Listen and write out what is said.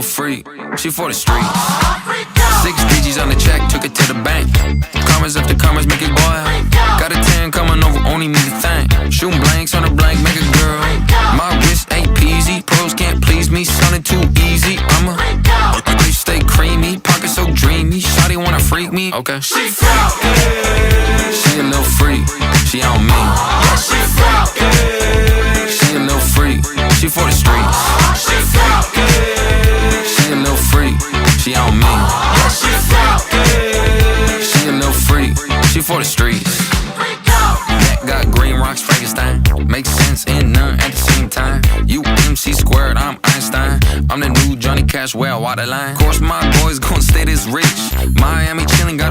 Free, she for the streets. 6 digits on the check, took it to the bank. Commas after commas, make it boil. Got a 10 coming over, only need a thing. Shooting blanks on a blank, make a girl. My wrist ain't peasy, pros can't please me, sounding too easy. I stay creamy, pocket so dreamy. Shawty wanna freak me, okay. She a little freak, she on me. She a little freak, she for the streets. She a little freak, she on me. She a little freak, she for the streets. Neck got green rocks, Frankenstein. Makes sense and none at the same time. You MC squared, I'm Einstein. I'm the new Johnny Cash, well, waterline. Of course my boys gon' stay this rich. Miami chillin', got a